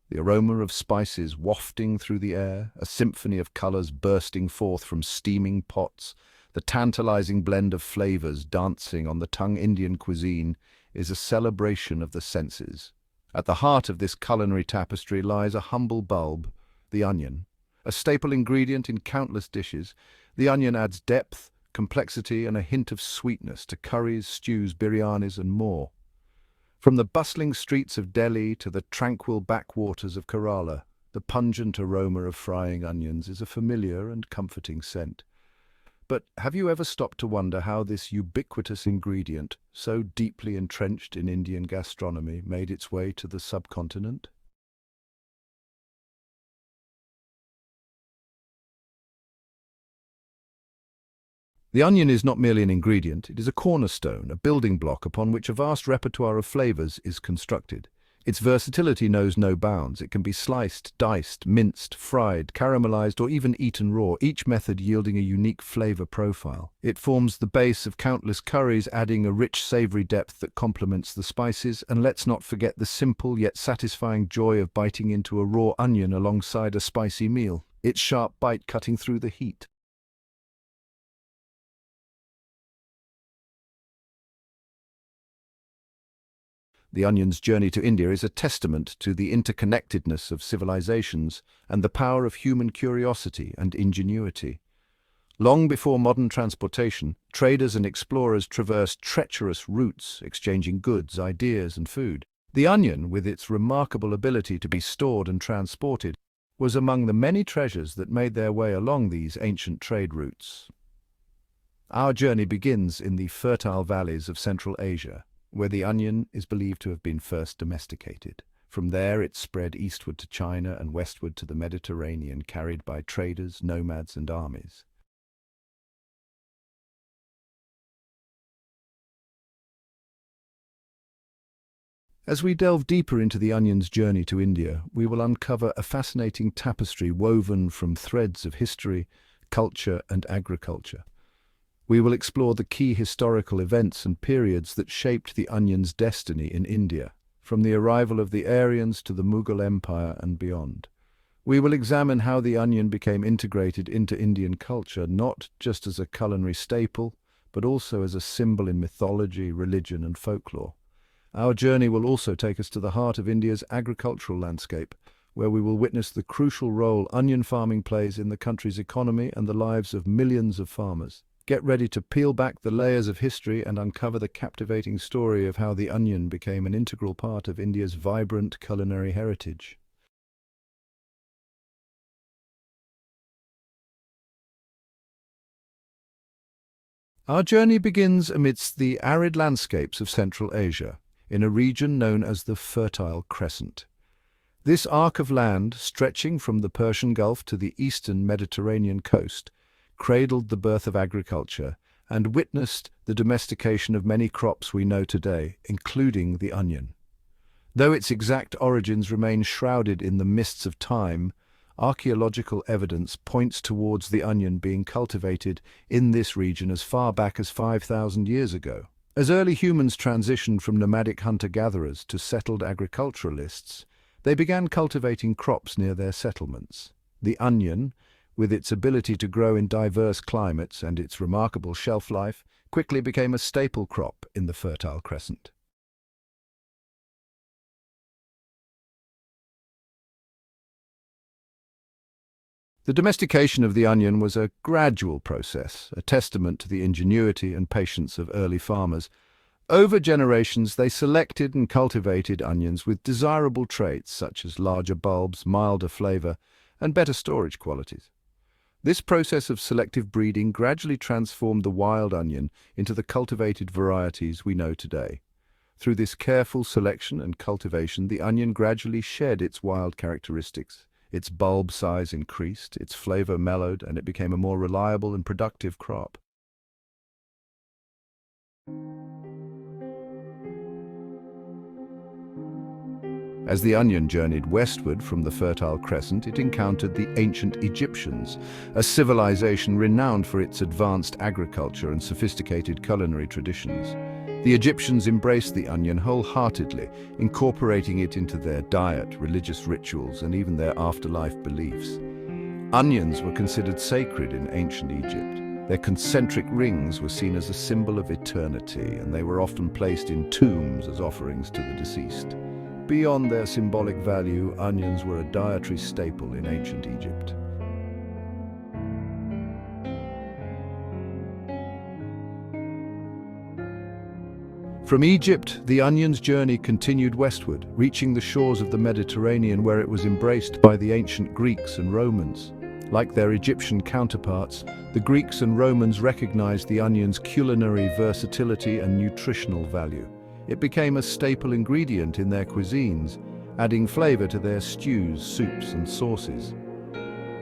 the aroma of spices wafting through the air, a symphony of colors bursting forth from steaming pots, the tantalizing blend of flavors dancing on the tongue. Indian cuisine is a celebration of the senses. At the heart of this culinary tapestry lies a humble bulb, the onion. A staple ingredient in countless dishes, the onion adds depth, complexity, and a hint of sweetness to curries, stews, biryanis, and more. From the bustling streets of Delhi to the tranquil backwaters of Kerala, the pungent aroma of frying onions is a familiar and comforting scent. But have you ever stopped to wonder how this ubiquitous ingredient, so deeply entrenched in Indian gastronomy, made its way to the subcontinent? The onion is not merely an ingredient, it is a cornerstone, a building block upon which a vast repertoire of flavors is constructed. Its versatility knows no bounds. It can be sliced, diced, minced, fried, caramelized, or even eaten raw, each method yielding a unique flavor profile. It forms the base of countless curries, adding a rich, savory depth that complements the spices. And let's not forget the simple yet satisfying joy of biting into a raw onion alongside a spicy meal, its sharp bite cutting through the heat. The onion's journey to India is a testament to the interconnectedness of civilizations and the power of human curiosity and ingenuity. Long before modern transportation, traders and explorers traversed treacherous routes, exchanging goods, ideas, and food. The onion, with its remarkable ability to be stored and transported, was among the many treasures that made their way along these ancient trade routes. Our journey begins in the fertile valleys of Central Asia, where the onion is believed to have been first domesticated. From there it spread eastward to China and westward to the Mediterranean, carried by traders, nomads, and armies. As we delve deeper into the onion's journey to India, we will uncover a fascinating tapestry woven from threads of history, culture, and agriculture. We will explore the key historical events and periods that shaped the onion's destiny in India, from the arrival of the Aryans to the Mughal Empire and beyond. We will examine how the onion became integrated into Indian culture, not just as a culinary staple, but also as a symbol in mythology, religion, and folklore. Our journey will also take us to the heart of India's agricultural landscape, where we will witness the crucial role onion farming plays in the country's economy and the lives of millions of farmers. Get ready to peel back the layers of history and uncover the captivating story of how the onion became an integral part of India's vibrant culinary heritage. Our journey begins amidst the arid landscapes of Central Asia, in a region known as the Fertile Crescent. This arc of land, stretching from the Persian Gulf to the eastern Mediterranean coast, cradled the birth of agriculture and witnessed the domestication of many crops we know today, including the onion. Though its exact origins remain shrouded in the mists of time, archaeological evidence points towards the onion being cultivated in this region as far back as 5,000 years ago. As early humans transitioned from nomadic hunter-gatherers to settled agriculturalists, they began cultivating crops near their settlements. The onion, with its ability to grow in diverse climates and its remarkable shelf life, quickly became a staple crop in the Fertile Crescent. The domestication of the onion was a gradual process, a testament to the ingenuity and patience of early farmers. Over generations, they selected and cultivated onions with desirable traits such as larger bulbs, milder flavor, and better storage qualities. This process of selective breeding gradually transformed the wild onion into the cultivated varieties we know today. Through this careful selection and cultivation, the onion gradually shed its wild characteristics. Its bulb size increased, its flavor mellowed, and it became a more reliable and productive crop. As the onion journeyed westward from the Fertile Crescent, it encountered the ancient Egyptians, a civilization renowned for its advanced agriculture and sophisticated culinary traditions. The Egyptians embraced the onion wholeheartedly, incorporating it into their diet, religious rituals, and even their afterlife beliefs. Onions were considered sacred in ancient Egypt. Their concentric rings were seen as a symbol of eternity, and they were often placed in tombs as offerings to the deceased. Beyond their symbolic value, onions were a dietary staple in ancient Egypt. From Egypt, the onion's journey continued westward, reaching the shores of the Mediterranean, where it was embraced by the ancient Greeks and Romans. Like their Egyptian counterparts, the Greeks and Romans recognized the onion's culinary versatility and nutritional value. It became a staple ingredient in their cuisines, adding flavor to their stews, soups, and sauces.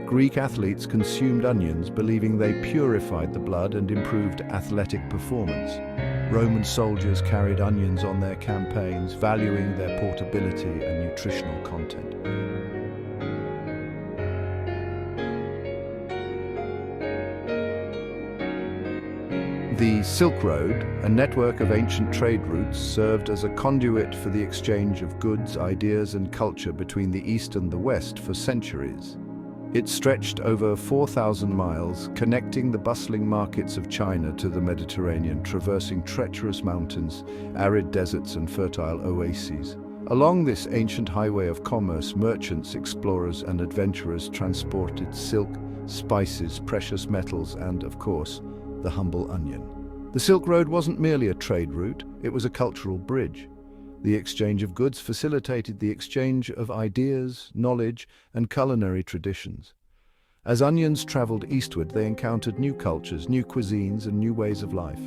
Greek athletes consumed onions, believing they purified the blood and improved athletic performance. Roman soldiers carried onions on their campaigns, valuing their portability and nutritional content. The Silk Road, a network of ancient trade routes, served as a conduit for the exchange of goods, ideas, and culture between the East and the West for centuries. It stretched over 4,000 miles, connecting the bustling markets of China to the Mediterranean, traversing treacherous mountains, arid deserts, and fertile oases. Along this ancient highway of commerce, merchants, explorers, and adventurers transported silk, spices, precious metals, and, of course, the humble onion. The Silk Road wasn't merely a trade route, it was a cultural bridge. The exchange of goods facilitated the exchange of ideas, knowledge, and culinary traditions. As onions traveled eastward, they encountered new cultures, new cuisines, and new ways of life.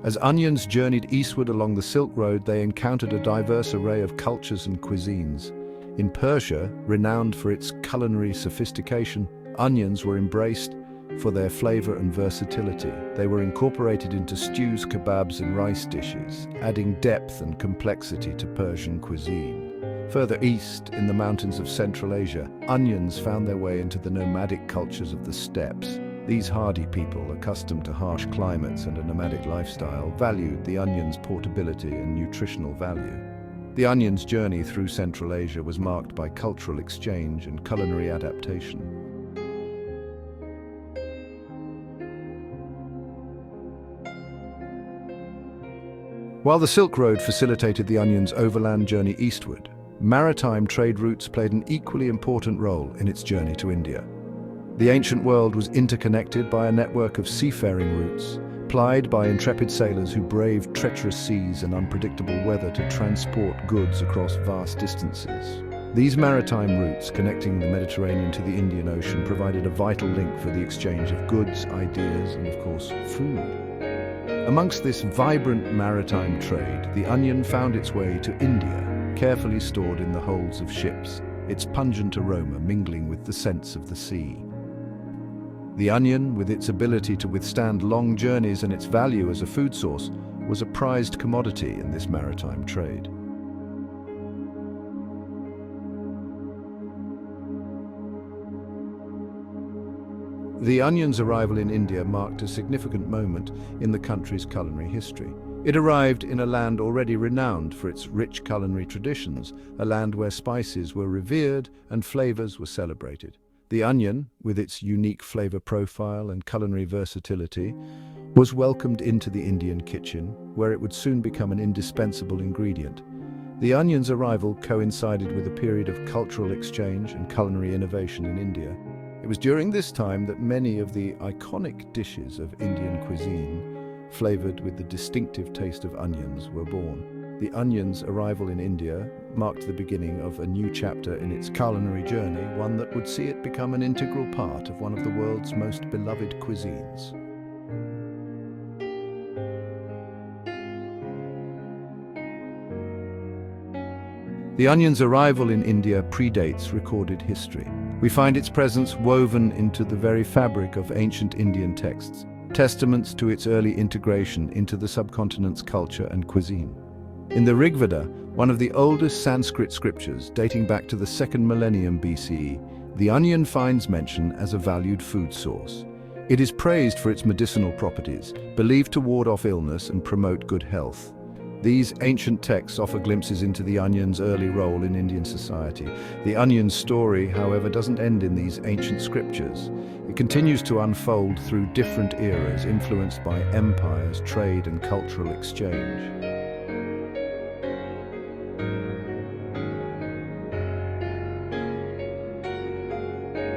As onions journeyed eastward along the Silk Road, they encountered a diverse array of cultures and cuisines. In Persia, renowned for its culinary sophistication, onions were embraced for their flavor and versatility. They were incorporated into stews, kebabs, and rice dishes, adding depth and complexity to Persian cuisine. Further east, in the mountains of Central Asia, onions found their way into the nomadic cultures of the steppes. These hardy people, accustomed to harsh climates and a nomadic lifestyle, valued the onion's portability and nutritional value. The onion's journey through Central Asia was marked by cultural exchange and culinary adaptation. While the Silk Road facilitated the onion's overland journey eastward, maritime trade routes played an equally important role in its journey to India. The ancient world was interconnected by a network of seafaring routes, plied by intrepid sailors who braved treacherous seas and unpredictable weather to transport goods across vast distances. These maritime routes connecting the Mediterranean to the Indian Ocean provided a vital link for the exchange of goods, ideas, and of course, food. Amongst this vibrant maritime trade, the onion found its way to India, carefully stored in the holds of ships, its pungent aroma mingling with the scents of the sea. The onion, with its ability to withstand long journeys and its value as a food source, was a prized commodity in this maritime trade. The onion's arrival in India marked a significant moment in the country's culinary history. It arrived in a land already renowned for its rich culinary traditions, a land where spices were revered and flavors were celebrated. The onion, with its unique flavor profile and culinary versatility, was welcomed into the Indian kitchen, where it would soon become an indispensable ingredient. The onion's arrival coincided with a period of cultural exchange and culinary innovation in India. It was during this time that many of the iconic dishes of Indian cuisine, flavored with the distinctive taste of onions, were born. The onion's arrival in India marked the beginning of a new chapter in its culinary journey, one that would see it become an integral part of one of the world's most beloved cuisines. The onion's arrival in India predates recorded history. We find its presence woven into the very fabric of ancient Indian texts, testaments to its early integration into the subcontinent's culture and cuisine. In the Rig Veda, one of the oldest Sanskrit scriptures dating back to the 2nd millennium BCE, The onion finds mention as a valued food source. It is praised for its medicinal properties, believed to ward off illness and promote good health. These ancient texts offer glimpses into the onion's early role in Indian society. The onion's story, however, doesn't end in these ancient scriptures. It continues to unfold through different eras, influenced by empires, trade, and cultural exchange.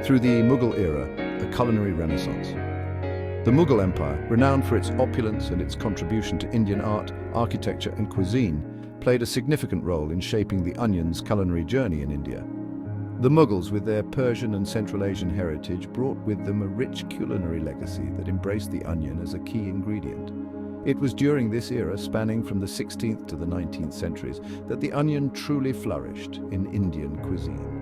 Through the Mughal era, a culinary renaissance. The Mughal Empire, renowned for its opulence and its contribution to Indian art, architecture and cuisine, played a significant role in shaping the onion's culinary journey in India. The Mughals, with their Persian and Central Asian heritage, brought with them a rich culinary legacy that embraced the onion as a key ingredient. It was during this era, spanning from the 16th to the 19th centuries, that the onion truly flourished in Indian cuisine.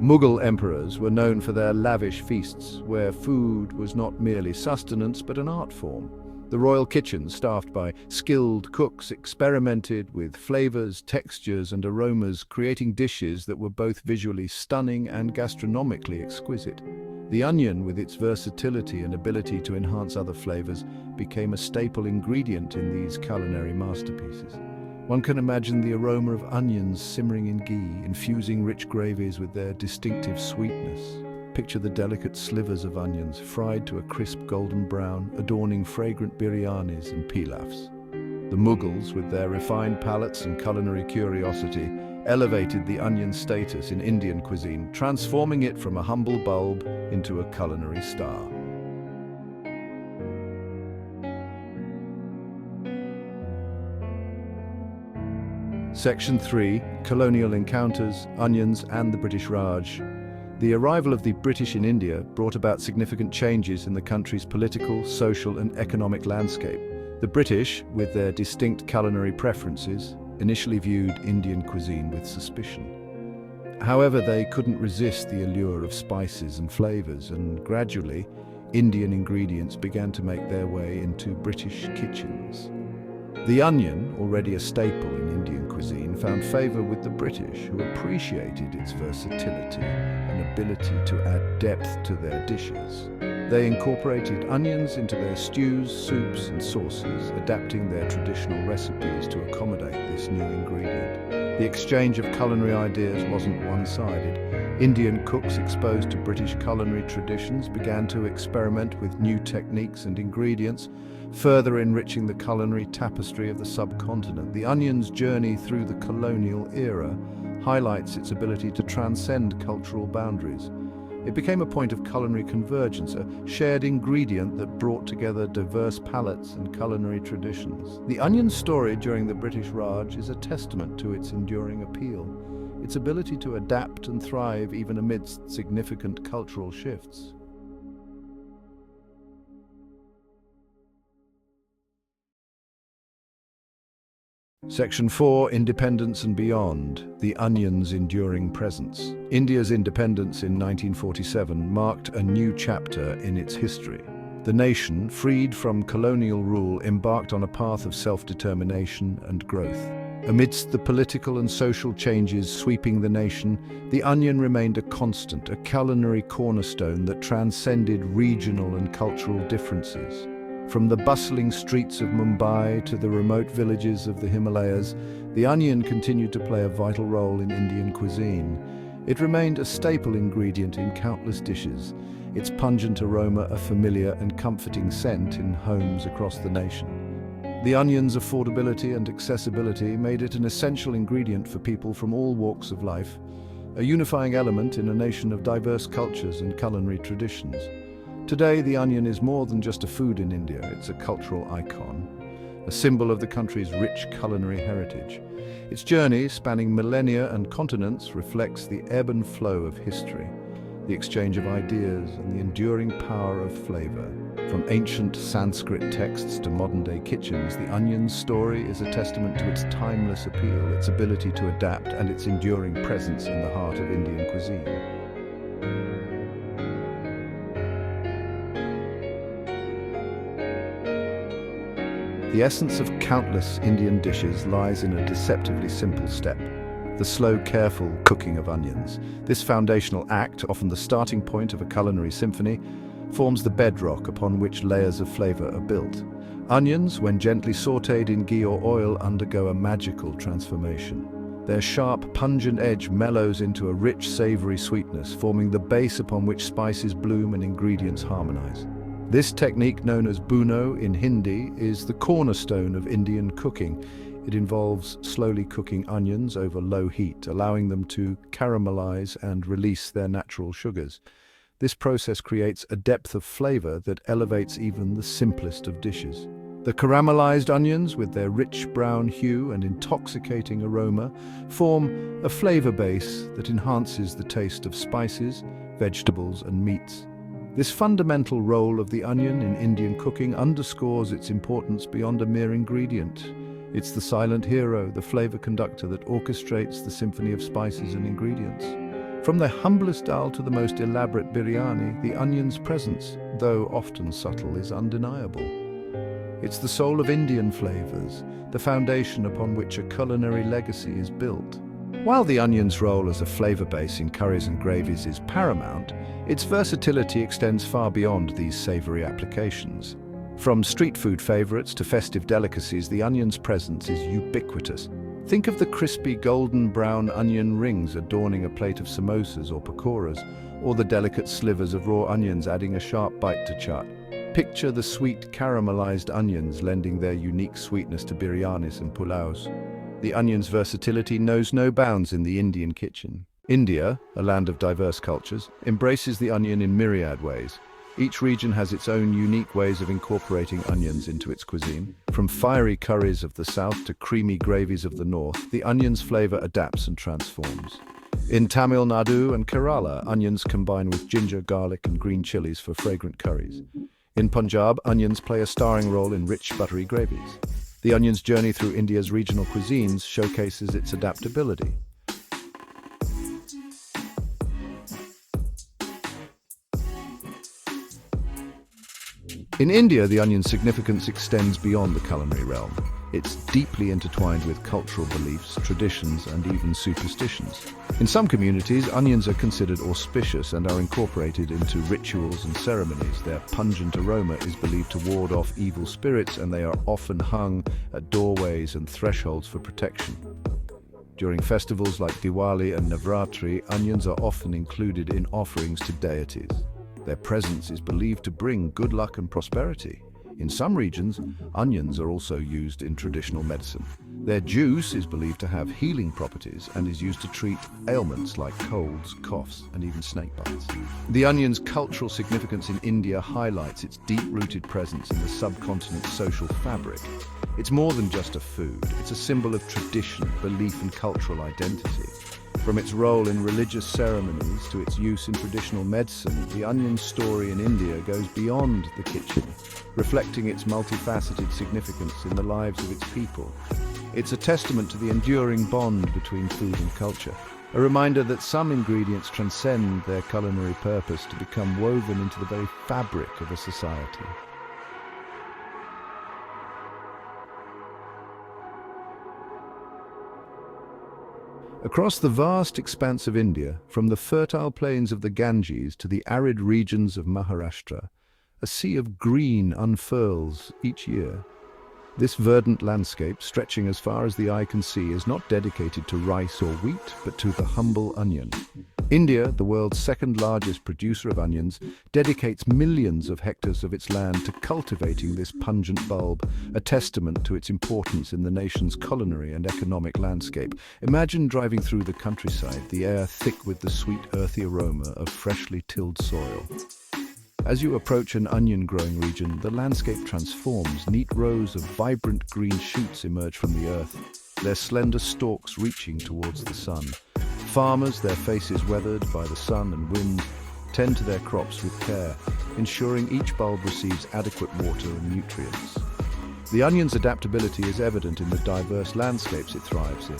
Mughal emperors were known for their lavish feasts, where food was not merely sustenance but an art form. The royal kitchens, staffed by skilled cooks, experimented with flavors, textures, and aromas, creating dishes that were both visually stunning and gastronomically exquisite. The onion, with its versatility and ability to enhance other flavors, became a staple ingredient in these culinary masterpieces. One can imagine the aroma of onions simmering in ghee, infusing rich gravies with their distinctive sweetness. Picture the delicate slivers of onions, fried to a crisp golden brown, adorning fragrant biryanis and pilafs. The Mughals, with their refined palates and culinary curiosity, elevated the onion's status in Indian cuisine, transforming it from a humble bulb into a culinary star. Section 3, Colonial Encounters, Onions and the British Raj. The arrival of the British in India brought about significant changes in the country's political, social and economic landscape. The British, with their distinct culinary preferences, initially viewed Indian cuisine with suspicion. However, they couldn't resist the allure of spices and flavors, and gradually, Indian ingredients began to make their way into British kitchens. The onion, already a staple in Indian cuisine, found favor with the British, who appreciated its versatility and ability to add depth to their dishes. They incorporated onions into their stews, soups, and sauces, adapting their traditional recipes to accommodate this new ingredient. The exchange of culinary ideas wasn't one-sided. Indian cooks exposed to British culinary traditions began to experiment with new techniques and ingredients, further enriching the culinary tapestry of the subcontinent. The onion's journey through the colonial era highlights its ability to transcend cultural boundaries. It became a point of culinary convergence, a shared ingredient that brought together diverse palates and culinary traditions. The onion's story during the British Raj is a testament to its enduring appeal, its ability to adapt and thrive even amidst significant cultural shifts. Section 4, Independence and Beyond, the onion's enduring presence. India's independence in 1947 marked a new chapter in its history. The nation, freed from colonial rule, embarked on a path of self-determination and growth. Amidst the political and social changes sweeping the nation, the onion remained a constant, a culinary cornerstone that transcended regional and cultural differences. From the bustling streets of Mumbai to the remote villages of the Himalayas, the onion continued to play a vital role in Indian cuisine. It remained a staple ingredient in countless dishes, its pungent aroma a familiar and comforting scent in homes across the nation. The onion's affordability and accessibility made it an essential ingredient for people from all walks of life, a unifying element in a nation of diverse cultures and culinary traditions. Today, the onion is more than just a food in India. It's a cultural icon, a symbol of the country's rich culinary heritage. Its journey, spanning millennia and continents, reflects the ebb and flow of history, the exchange of ideas, and the enduring power of flavor. From ancient Sanskrit texts to modern-day kitchens, the onion's story is a testament to its timeless appeal, its ability to adapt, and its enduring presence in the heart of Indian cuisine. The essence of countless Indian dishes lies in a deceptively simple step: the slow, careful cooking of onions. This foundational act, often the starting point of a culinary symphony, forms the bedrock upon which layers of flavor are built. Onions, when gently sautéed in ghee or oil, undergo a magical transformation. Their sharp, pungent edge mellows into a rich, savory sweetness, forming the base upon which spices bloom and ingredients harmonize. This technique, known as bhuno in Hindi, is the cornerstone of Indian cooking. It involves slowly cooking onions over low heat, allowing them to caramelize and release their natural sugars. This process creates a depth of flavor that elevates even the simplest of dishes. The caramelized onions, with their rich brown hue and intoxicating aroma, form a flavor base that enhances the taste of spices, vegetables, and meats. This fundamental role of the onion in Indian cooking underscores its importance beyond a mere ingredient. It's the silent hero, the flavor conductor that orchestrates the symphony of spices and ingredients. From the humblest dal to the most elaborate biryani, the onion's presence, though often subtle, is undeniable. It's the soul of Indian flavors, the foundation upon which a culinary legacy is built. While the onion's role as a flavor base in curries and gravies is paramount, its versatility extends far beyond these savory applications. From street food favorites to festive delicacies, the onion's presence is ubiquitous. Think of the crispy golden brown onion rings adorning a plate of samosas or pakoras, or the delicate slivers of raw onions adding a sharp bite to chaat. Picture the sweet caramelized onions lending their unique sweetness to biryanis and pulaus. The onion's versatility knows no bounds in the Indian kitchen. India, a land of diverse cultures, embraces the onion in myriad ways. Each region has its own unique ways of incorporating onions into its cuisine. From fiery curries of the south to creamy gravies of the north, the onion's flavor adapts and transforms. In Tamil Nadu and Kerala, onions combine with ginger, garlic, and green chilies for fragrant curries. In Punjab, onions play a starring role in rich, buttery gravies. The onion's journey through India's regional cuisines showcases its adaptability. In India, the onion's significance extends beyond the culinary realm. It's deeply intertwined with cultural beliefs, traditions, and even superstitions. In some communities, onions are considered auspicious and are incorporated into rituals and ceremonies. Their pungent aroma is believed to ward off evil spirits, and they are often hung at doorways and thresholds for protection. During festivals like Diwali and Navratri, onions are often included in offerings to deities. Their presence is believed to bring good luck and prosperity. In some regions, onions are also used in traditional medicine. Their juice is believed to have healing properties and is used to treat ailments like colds, coughs, and even snake bites. The onion's cultural significance in India highlights its deep-rooted presence in the subcontinent's social fabric. It's more than just a food. It's a symbol of tradition, belief, and cultural identity. From its role in religious ceremonies to its use in traditional medicine, the onion's story in India goes beyond the kitchen, reflecting its multifaceted significance in the lives of its people. It's a testament to the enduring bond between food and culture, a reminder that some ingredients transcend their culinary purpose to become woven into the very fabric of a society. Across the vast expanse of India, from the fertile plains of the Ganges to the arid regions of Maharashtra, a sea of green unfurls each year. This verdant landscape, stretching as far as the eye can see, is not dedicated to rice or wheat, but to the humble onion. India, the world's second-largest producer of onions, dedicates millions of hectares of its land to cultivating this pungent bulb, a testament to its importance in the nation's culinary and economic landscape. Imagine driving through the countryside, the air thick with the sweet, earthy aroma of freshly tilled soil. As you approach an onion-growing region, the landscape transforms. Neat rows of vibrant green shoots emerge from the earth, their slender stalks reaching towards the sun. Farmers, their faces weathered by the sun and wind, tend to their crops with care, ensuring each bulb receives adequate water and nutrients. The onion's adaptability is evident in the diverse landscapes it thrives in.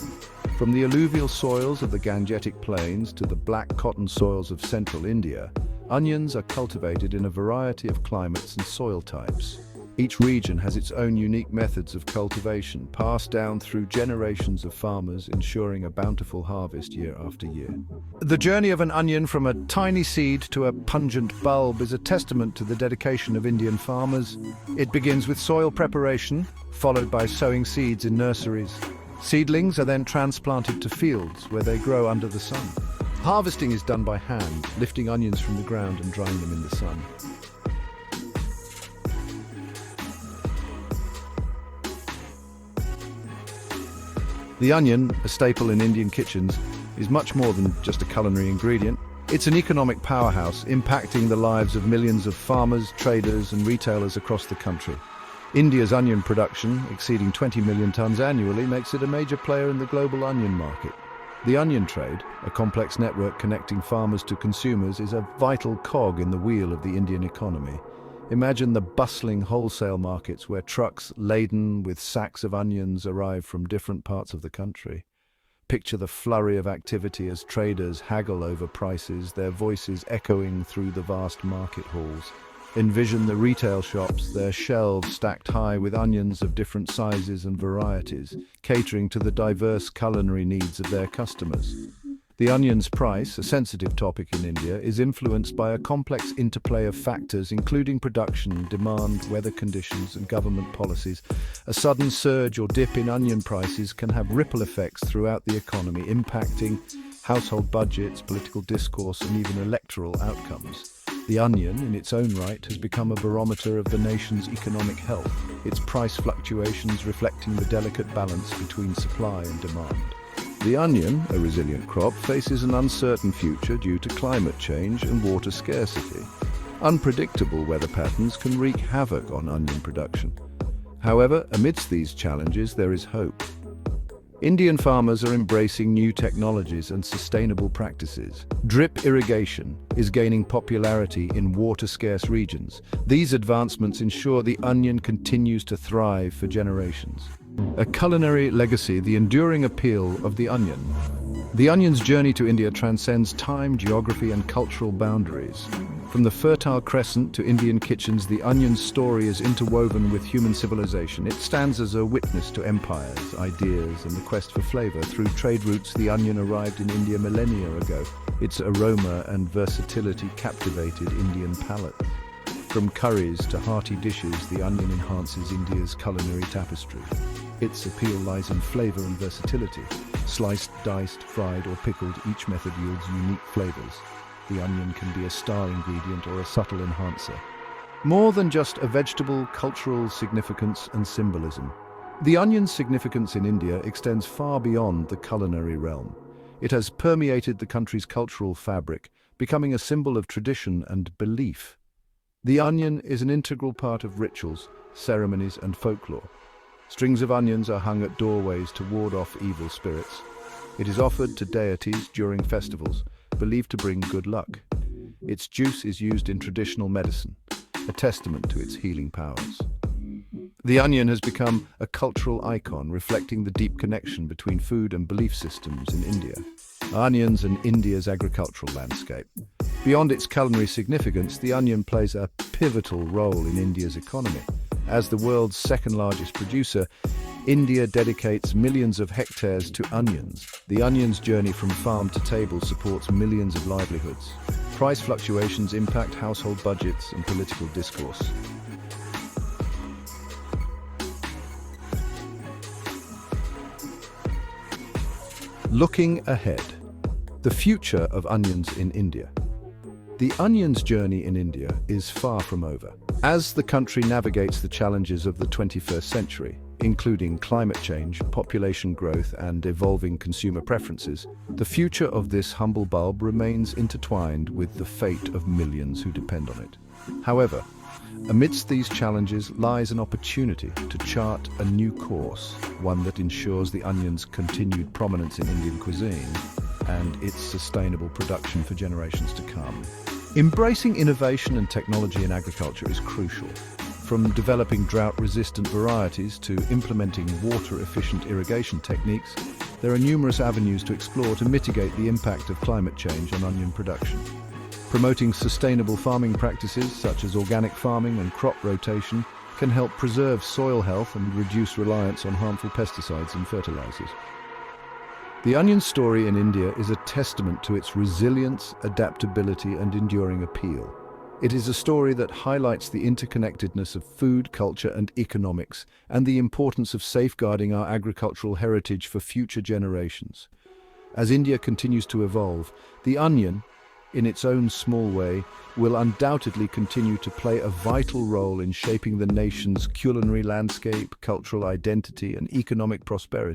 From the alluvial soils of the Gangetic Plains to the black cotton soils of central India, onions are cultivated in a variety of climates and soil types. Each region has its own unique methods of cultivation, passed down through generations of farmers, ensuring a bountiful harvest year after year. The journey of an onion from a tiny seed to a pungent bulb is a testament to the dedication of Indian farmers. It begins with soil preparation, followed by sowing seeds in nurseries. Seedlings are then transplanted to fields where they grow under the sun. Harvesting is done by hand, lifting onions from the ground and drying them in the sun. The onion, a staple in Indian kitchens, is much more than just a culinary ingredient. It's an economic powerhouse, impacting the lives of millions of farmers, traders, and retailers across the country. India's onion production, exceeding 20 million tons annually, makes it a major player in the global onion market. The onion trade, a complex network connecting farmers to consumers, is a vital cog in the wheel of the Indian economy. Imagine the bustling wholesale markets where trucks laden with sacks of onions arrive from different parts of the country. Picture the flurry of activity as traders haggle over prices, their voices echoing through the vast market halls. Envision the retail shops, their shelves stacked high with onions of different sizes and varieties, catering to the diverse culinary needs of their customers. The onion's price, a sensitive topic in India, is influenced by a complex interplay of factors including production, demand, weather conditions, and government policies. A sudden surge or dip in onion prices can have ripple effects throughout the economy, impacting household budgets, political discourse, and even electoral outcomes. The onion, in its own right, has become a barometer of the nation's economic health, its price fluctuations reflecting the delicate balance between supply and demand. The onion, a resilient crop, faces an uncertain future due to climate change and water scarcity. Unpredictable weather patterns can wreak havoc on onion production. However, amidst these challenges, there is hope. Indian farmers are embracing new technologies and sustainable practices. Drip irrigation is gaining popularity in water-scarce regions. These advancements ensure the onion continues to thrive for generations. A culinary legacy, the enduring appeal of the onion. The onion's journey to India transcends time, geography, and cultural boundaries. From the Fertile Crescent to Indian kitchens, the onion's story is interwoven with human civilization. It stands as a witness to empires, ideas, and the quest for flavor. Through trade routes, the onion arrived in India millennia ago. Its aroma and versatility captivated Indian palates. From curries to hearty dishes, the onion enhances India's culinary tapestry. Its appeal lies in flavor and versatility. Sliced, diced, fried, or pickled, each method yields unique flavors. The onion can be a star ingredient or a subtle enhancer. More than just a vegetable, cultural significance and symbolism. The onion's significance in India extends far beyond the culinary realm. It has permeated the country's cultural fabric, becoming a symbol of tradition and belief. The onion is an integral part of rituals, ceremonies, and folklore. Strings of onions are hung at doorways to ward off evil spirits. It is offered to deities during festivals, believed to bring good luck. Its juice is used in traditional medicine, a testament to its healing powers. The onion has become a cultural icon, reflecting the deep connection between food and belief systems in India. Onions and India's agricultural landscape. Beyond its culinary significance, the onion plays a pivotal role in India's economy. As the world's second-largest producer, India dedicates millions of hectares to onions. The onion's journey from farm to table supports millions of livelihoods. Price fluctuations impact household budgets and political discourse. Looking ahead. The future of onions in India. The onion's journey in India is far from over. As the country navigates the challenges of the 21st century, including climate change, population growth, and evolving consumer preferences, the future of this humble bulb remains intertwined with the fate of millions who depend on it. However, amidst these challenges lies an opportunity to chart a new course, one that ensures the onion's continued prominence in Indian cuisine and its sustainable production for generations to come. Embracing innovation and technology in agriculture is crucial. From developing drought-resistant varieties to implementing water-efficient irrigation techniques, there are numerous avenues to explore to mitigate the impact of climate change on onion production. Promoting sustainable farming practices such as organic farming and crop rotation can help preserve soil health and reduce reliance on harmful pesticides and fertilizers. The onion's story in India is a testament to its resilience, adaptability, and enduring appeal. It is a story that highlights the interconnectedness of food, culture, and economics, and the importance of safeguarding our agricultural heritage for future generations. As India continues to evolve, the onion, in its own small way, will undoubtedly continue to play a vital role in shaping the nation's culinary landscape, cultural identity, and economic prosperity.